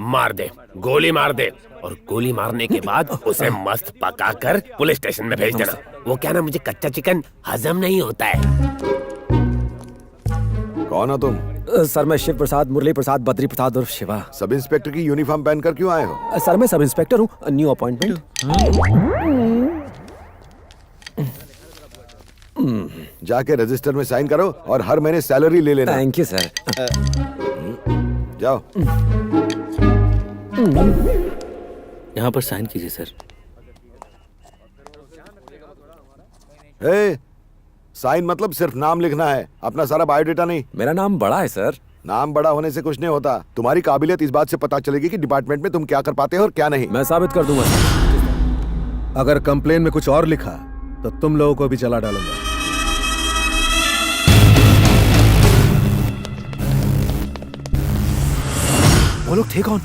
मार दे, गोली मार दे, और गोली मारने के बाद उसे मस्त पकाकर पुलिस स्टेशन में भेज देना। वो क्या ना, मुझे कच्चा चिकन हजम नहीं होता है। कौन हो तुम? सर मैं शिव प्रसाद, मुरली प्रसाद, बद्री प्रसाद और शिवा। सब इंस्पेक्टर की यूनिफॉर्म पहनकर क्यों आए हो? सर मैं सब इंस्पेक्टर हूँ, न्यू अपॉइंटमेंट। जाके रजिस्टर में साइन करो और हर महीने सैलरी ले लेना। Thank you sir. जाओ। यहाँ पर साइन कीजिए सर। साइन मतलब सिर्फ नाम लिखना है, अपना सारा बायोडेटा नहीं। मेरा नाम बड़ा है सर। नाम बड़ा होने से कुछ नहीं होता, तुम्हारी काबिलियत इस बात से पता चलेगी कि डिपार्टमेंट में तुम क्या कर पाते हो और क्या नहीं। मैं साबित कर दूंगा। अगर कंप्लेन में कुछ और लिखा तो तुम लोगों को भी जला डालूंगा। वो लोग थे कौन?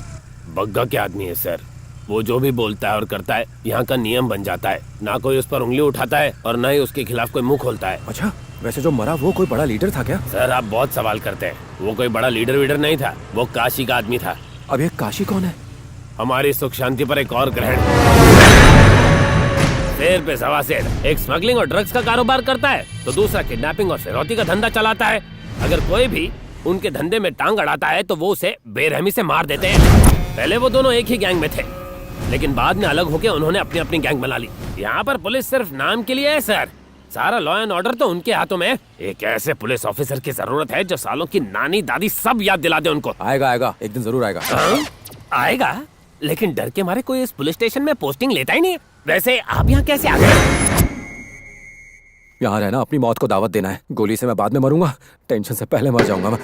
बग्गा के आदमी है सर। वो जो भी बोलता है और करता है यहाँ का नियम बन जाता है। ना कोई उस पर उंगली उठाता है और ना ही उसके खिलाफ कोई मुंह खोलता है। अच्छा, वैसे जो मरा वो कोई बड़ा लीडर था क्या? सर आप बहुत सवाल करते हैं। वो कोई बड़ा लीडर वीडर नहीं था, वो काशी का आदमी था। अब ये काशी कौन है? हमारी सुख शांति पर एक और ग्रहण। शेर पे सवा शेर। एक स्मगलिंग और ड्रग्स का कारोबार करता है तो दूसरा किडनैपिंग और फिरौती का धंधा चलाता है। अगर कोई भी उनके धंधे में टांग अड़ाता है तो वो उसे बेरहमी से मार देते हैं। पहले वो दोनों एक ही गैंग में थे, लेकिन बाद में अलग होकर उन्होंने अपनी अपनी गैंग बना ली। यहाँ पर पुलिस सिर्फ नाम के लिए है सर, सारा लॉ एंड ऑर्डर तो उनके हाथों में। एक ऐसे पुलिस ऑफिसर की जरूरत है जो सालों की नानी दादी सब याद दिला दे उनको। आएगा आएगा, एक दिन जरूर आएगा। आएगा, लेकिन डर के मारे कोई इस पुलिस स्टेशन में पोस्टिंग लेता ही नहीं। वैसे आप यहाँ कैसे आ गए? यहाँ रहना अपनी मौत को दावत देना है। गोली से मैं बाद में मरूंगा, टेंशन से पहले मर जाऊंगा मैं।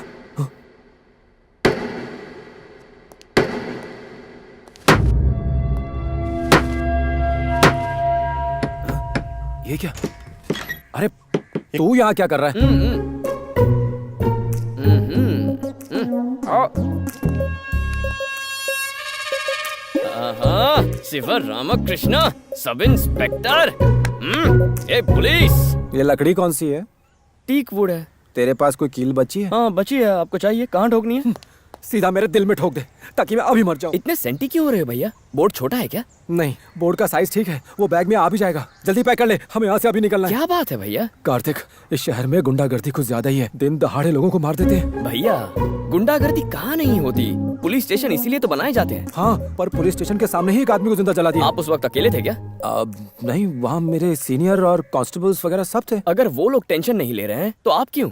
ये क्या? अरे तू यहाँ क्या कर रहा है? Shiva Ramakrishna, sub inspector. ए पुलिस। ये लकड़ी कौन सी है? टीक वुड है। तेरे पास कोई कील बची है? हाँ बची है। आपको चाहिए? कहाँ ठोकनी है? सीधा मेरे दिल में ठोक दे ताकि मैं अभी मर जाऊं। इतने सेंटी क्यों हो रहे हो भैया? बोर्ड छोटा है क्या? नहीं, बोर्ड का साइज ठीक है, वो बैग में आ भी जाएगा। जल्दी पैक कर ले, हमें यहाँ से अभी निकलना है। क्या बात है भैया? कार्तिक, इस शहर में गुंडागर्दी कुछ ज्यादा ही है। दिन दहाड़े लोगों को मार देते हैं। भैया गुंडागर्दी कहाँ नहीं होती, पुलिस स्टेशन इसीलिए तो बनाए जाते हैं। हाँ, पर पुलिस स्टेशन के सामने ही एक आदमी को जिंदा जला दिया। आप उस वक्त अकेले थे क्या? नहीं, वहाँ मेरे सीनियर और कांस्टेबल्स वगैरह सब थे। अगर वो लोग टेंशन नहीं ले रहे हैं तो आप क्यों?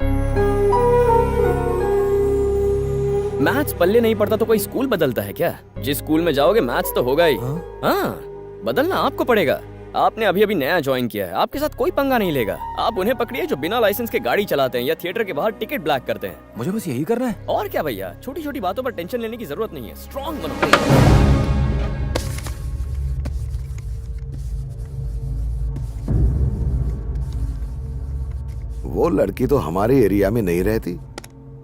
मैथ्स पल्ले नहीं पड़ता तो कोई स्कूल बदलता है क्या? जिस स्कूल में जाओगे मैथ्स तो होगा ही। हाँ, बदलना आपको पड़ेगा। आपने अभी अभी नया ज्वाइन किया है, आपके साथ कोई पंगा नहीं लेगा। आप उन्हें पकड़िए जो बिना लाइसेंस के गाड़ी चलाते हैं या थिएटर के बाहर टिकट ब्लैक करते हैं। मुझे बस यही करना है। और क्या भैया, छोटी छोटी बातों पर टेंशन लेने की जरूरत नहीं है। स्ट्रॉन्ग बनो। वो लड़की तो हमारे एरिया में नहीं रहती,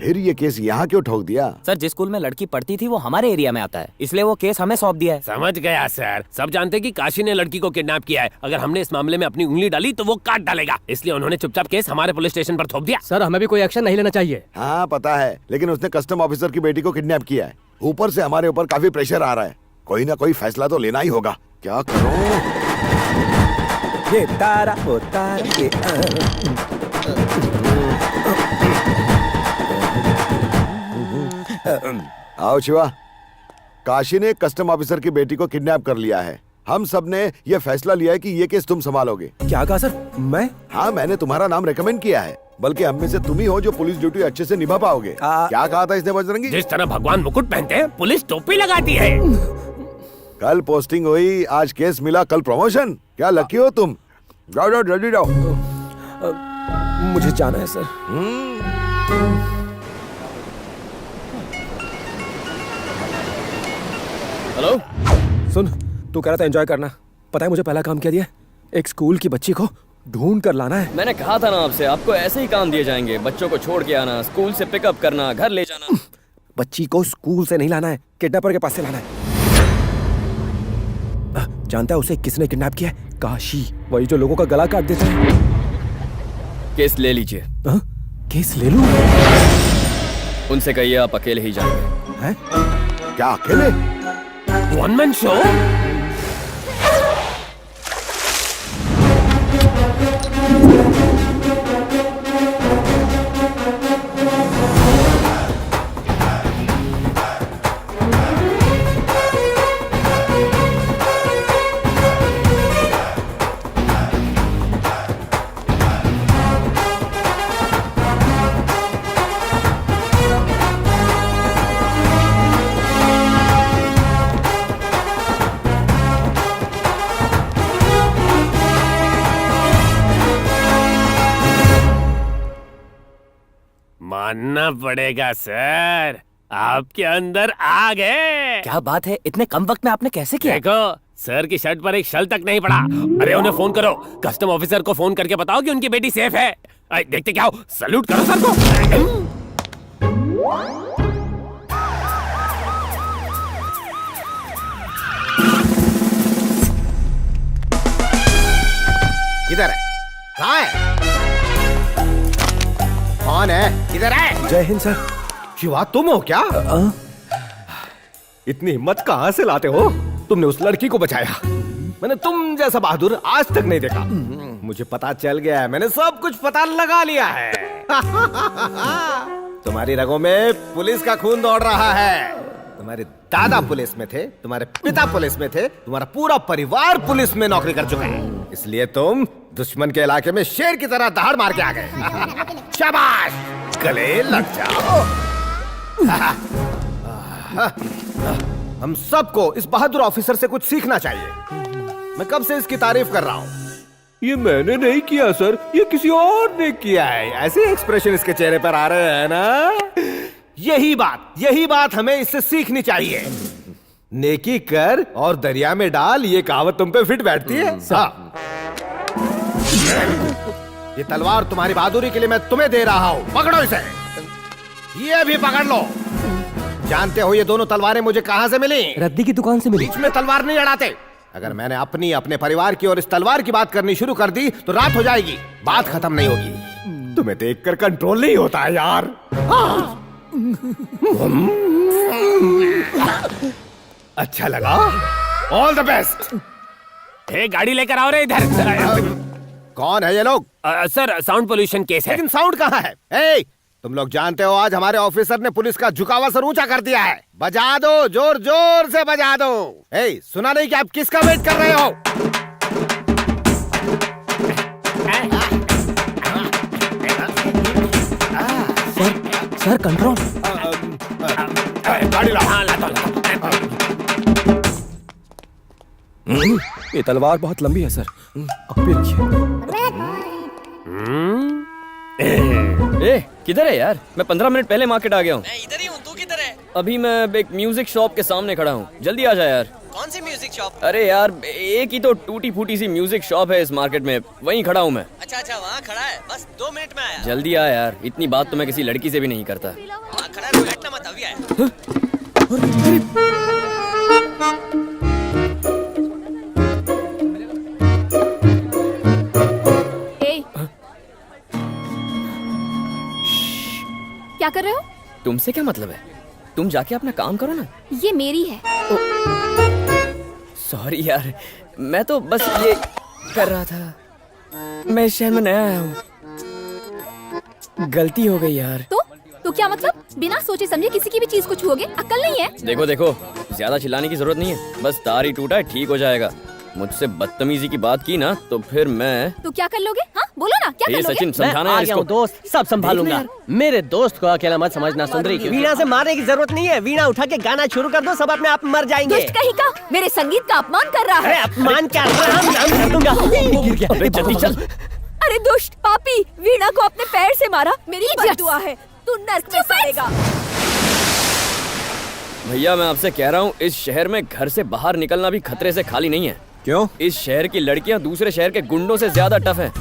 फिर ये केस यहाँ क्यों ठोक दिया? सर जिस स्कूल में लड़की पढ़ती थी वो हमारे एरिया में आता है, इसलिए वो केस हमें सौंप दिया है। समझ गया सर। सब जानते कि काशी ने लड़की को किडनैप किया है। अगर हमने इस मामले में अपनी उंगली डाली तो वो काट डालेगा, इसलिए उन्होंने चुपचाप केस हमारे पुलिस स्टेशन पर थोप दिया। सर हमें भी कोई एक्शन नहीं लेना चाहिए। हाँ पता है, लेकिन उसने कस्टम ऑफिसर की बेटी को किडनैप किया है। ऊपर से हमारे ऊपर काफी प्रेशर आ रहा है। कोई ना कोई फैसला तो लेना ही होगा। क्या करूं? ये तारा ओ तारा ये आओ शिवा, काशी ने कस्टम ऑफिसर की बेटी को किडनैप कर लिया है। हम सब ने ये फैसला लिया है कि ये केस तुम संभालोगे। क्या कहा सर? मैं? हाँ, मैंने तुम्हारा नाम रेकमेंड किया है, बल्कि हम में से तुम ही हो जो पुलिस ड्यूटी अच्छे से निभा पाओगे। क्या कहा था इसने बजरंगी? जिस तरह भगवान मुकुट पहनते हैं, पुलिस टोपी लगाती है। कल पोस्टिंग हुई, आज केस मिला, कल प्रमोशन। क्या लकी हो तुम। जाओ जाओ जल्दी जाओ। मुझे जाना है सर। हेलो, सुन, तू कह रहा था एंजॉय करना। पता है मुझे पहला काम क्या दिया? एक स्कूल की बच्ची को ढूंढ कर लाना है। मैंने कहा था ना आपसे, आपको ऐसे ही काम दिए जाएंगे। बच्चों को छोड़ के आना, स्कूल से पिकअप करना, घर ले जाना। बच्ची को स्कूल से नहीं लाना है, किडनैपर के पास से लाना है। जानता है उसे किसने किडनैप किया है? काशी, वही जो लोगों का गला काट देता है। केस ले लीजिए। केस ले लूं? उनसे कहिए आप अकेले ही जाएंगे। हैं? क्या अकेले? One man show? मानना पड़ेगा सर, आपके अंदर आग है। क्या बात है, इतने कम वक्त में आपने कैसे किया? देखो, सर की शर्ट पर एक शल तक नहीं पड़ा। अरे उन्हें फोन करो, कस्टम ऑफिसर को फोन करके बताओ कि उनकी बेटी सेफ है। देखते क्या हो, सल्यूट करो सर को। किधर है? कहाँ है? कौन है? किधर है? जय हिंद सर। शिवा तुम हो क्या? इतनी हिम्मत कहाँ से लाते हो? तुमने उस लड़की को बचाया। मैंने तुम जैसा बहादुर आज तक नहीं देखा। मुझे पता चल गया है, मैंने सब कुछ पता लगा लिया है। तुम्हारी रगों में पुलिस का खून दौड़ रहा है। तुम्हारे दादा पुलिस में थे, तुम्हारे पिता पुलिस में थे, तुम्हारा पूरा परिवार पुलिस में नौकरी कर चुका है। इसलिए तुम दुश्मन के इलाके में शेर की तरह दहाड़ मार के आ गए। शाबाश, गले लग जाओ। हम सबको इस बहादुर ऑफिसर से कुछ सीखना चाहिए। मैं कब से इसकी तारीफ कर रहा हूँ। ये मैंने नहीं किया सर, ये किसी और ने किया है। ऐसे एक्सप्रेशन इसके चेहरे पर आ रहे हैं ना। यही बात हमें इससे सीखनी चाहिए। नेकी कर और दरिया में डाल, ये कहावत तुम पे फिट बैठती है। हाँ। ये तलवार तुम्हारी बहादुरी के लिए मैं तुम्हें दे रहा हूँ, पकड़ो इसे। ये भी पकड़ लो। जानते हो ये दोनों तलवारें मुझे कहाँ से मिली? रद्दी की दुकान से मिली। बीच में तलवार नहीं अड़ाते। अगर मैंने अपने परिवार की और इस तलवार की बात करनी शुरू कर दी तो रात हो जाएगी, बात खत्म नहीं होगी। तुम्हें देखकर कंट्रोल नहीं होता है यार। अच्छा लगा, ऑल द बेस्ट। गाड़ी लेकर आओ रे इधर। कौन है ये लोग? सर, साउंड पोल्यूशन केस है। लेकिन साउंड कहाँ है? ए, तुम लोग जानते हो आज हमारे ऑफिसर ने पुलिस का झुकावा सर ऊंचा कर दिया है। बजा दो, जोर जोर से बजा दो। ए, सुना नहीं कि आप किसका वेट कर रहे हो? Sir control. गाड़ी लाओ। हाँ, लाता हूँ। ये तलवार बहुत लंबी है सर, आप भी रखिए। ए, किधर है यार? मैं 15 मिनट पहले मार्केट आ गया हूँ। मैं इधर ही हूँ, तू किधर है? अभी मैं एक म्यूजिक शॉप के सामने खड़ा हूँ, जल्दी आ जा यार। कौन सी म्यूजिक शॉप? अरे यार, एक ही तो टूटी फूटी सी म्यूजिक शॉप है इस मार्केट में, वहीं खड़ा हूँ मैं। अच्छा, वहाँ खड़ा है, बस 2 मिनट में आया। जल्दी आ यार, इतनी बात तो मैं किसी लड़की से भी नहीं करता। वहाँ खड़ा है, कोई हटना मत, अभी आया। क्या कर रहे हो? तुमसे क्या मतलब है? तुम जाके अपना काम करो ना। ये मेरी है। सॉरी यार, मैं तो बस ये कर रहा था। मैं इस शहर में नया आया हूँ, गलती हो गई यार। तो क्या मतलब? बिना सोचे समझे किसी की भी चीज को छुओगे? अक्ल नहीं है? देखो, ज्यादा चिल्लाने की जरूरत नहीं है, बस तार ही टूटा है, ठीक हो जाएगा। मुझसे बदतमीजी की बात की ना तो फिर मैं। तो क्या कर लोगे? हाँ बोलो ना, क्या कर लोगे? सचिन, समझाना है इसको। दोस्त, सब संभालूंगा। मेरे दोस्त को अकेला मत समझना सुंदरी। वीणा से मारने की जरूरत नहीं है, वीणा उठा के गाना शुरू कर दो, सब अपने आप मर जाएंगे। दुष्ट कहीं का, मेरे संगीत का अपमान कर रहा है। अपमान क्या? राम नाम कर दूंगा। गिर गया। अबे जल्दी चल। अरे दुष्ट पापी, वीणा को अपने पैर से मारा। मेरी बददुआ है, तू नर्क में सड़ेगा। भैया मैं आपसे कह रहा हूँ, इस शहर में घर से बाहर निकलना भी खतरे से खाली नहीं है। क्यों? इस शहर की लड़कियाँ दूसरे शहर के गुंडों से ज्यादा टफ हैं।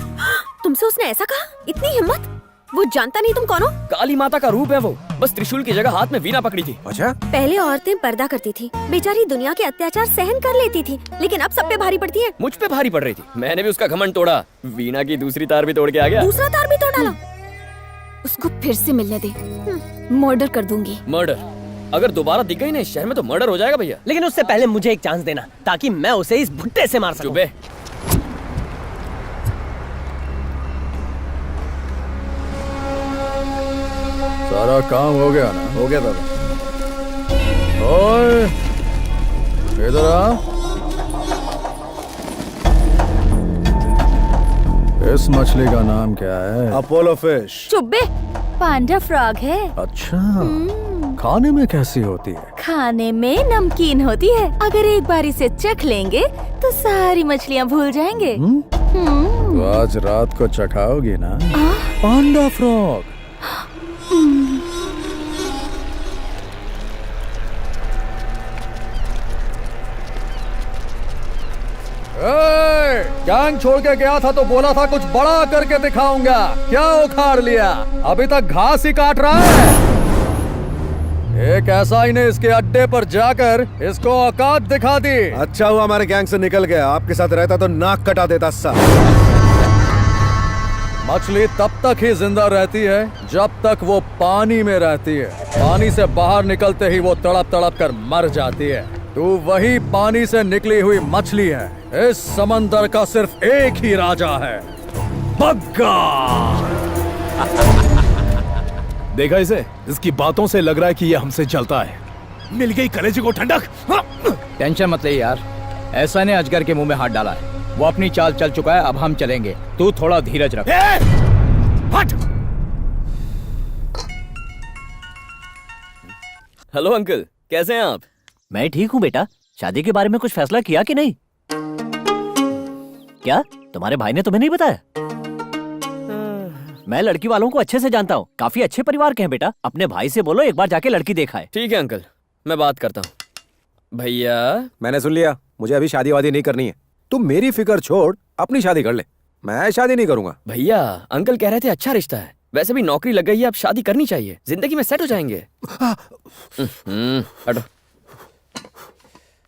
तुमसे उसने ऐसा कहा? इतनी हिम्मत? वो जानता नहीं तुम कौन हो? काली माता का रूप है वो, बस त्रिशूल की जगह हाथ में वीणा पकड़ी थी। अच्छा? पहले औरतें पर्दा करती थी, बेचारी दुनिया के अत्याचार सहन कर लेती थी, लेकिन अब सब पे भारी पड़ती है। मुझ पे भारी पड़ रही थी, मैंने भी उसका घमंड तोड़ा। वीणा की दूसरी तार भी तोड़ के आ गया। दूसरा तार भी तोड़ डाला? उसको फिर से मिलने दे, मर्डर कर दूंगी। मर्डर? अगर दोबारा दिख गई ना इस शहर में तो मर्डर हो जाएगा भैया। लेकिन उससे पहले मुझे एक चांस देना ताकि मैं उसे इस भुट्टे से मार सकूं। चुप है। सारा काम हो गया ना? हो गया दादा। ओए इधर आ। इस मछली का नाम क्या है? Apollo fish. चुब्बे, पांडा फ्रॉग है। अच्छा, खाने में कैसी होती है? खाने में नमकीन होती है। अगर एक बार इसे चख लेंगे तो सारी मछलियाँ भूल जाएंगे। तो आज रात को चखाओगी ना पांडा फ्रॉग? गैंग छोड़ के गया था तो बोला था कुछ बड़ा करके दिखाऊंगा, क्या उखाड़ लिया? अभी तक घास ही काट रहा है। एक ऐसा ही ने इसके अड्डे पर जाकर इसको औकात दिखा दी। अच्छा हुआ हमारे गैंग से निकल गया, आपके साथ रहता तो नाक कटा देता सर। मछली तब तक ही जिंदा रहती है जब तक वो पानी में रहती है। पानी से बाहर निकलते ही वो तड़प तड़प कर मर जाती है। तू वही पानी से निकली हुई मछली है। इस समंदर का सिर्फ एक ही राजा है, बग्गा। देखा इसे? इसकी बातों से लग रहा है कि ये हमसे जलता है। मिल गई कलेजे को ठंडक। टेंशन मत ले यार, ऐसा ने अजगर के मुंह में हाथ डाला है। वो अपनी चाल चल चुका है, अब हम चलेंगे। तू थोड़ा धीरज रख। हट! हेलो अंकल, कैसे हैं आप? मैं ठीक हूँ बेटा। शादी के बारे में कुछ फैसला किया कि नहीं? क्या तुम्हारे भाई ने तुम्हें नहीं बताया? मैं लड़की वालों को अच्छे से जानता हूँ, काफी अच्छे परिवार के हैं बेटा। अपने भाई से बोलो एक बार जाके लड़की देखा है। ठीक है अंकल, मैं बात करता हूँ। भैया मैंने सुन लिया, मुझे अभी शादी वादी नहीं करनी है। तुम मेरी फिक्र छोड़ अपनी शादी कर ले, मैं शादी नहीं करूंगा। भैया, अंकल कह रहे थे अच्छा रिश्ता है। वैसे भी नौकरी लग गई है, अब शादी करनी चाहिए, जिंदगी में सेट हो जाएंगे। हटो।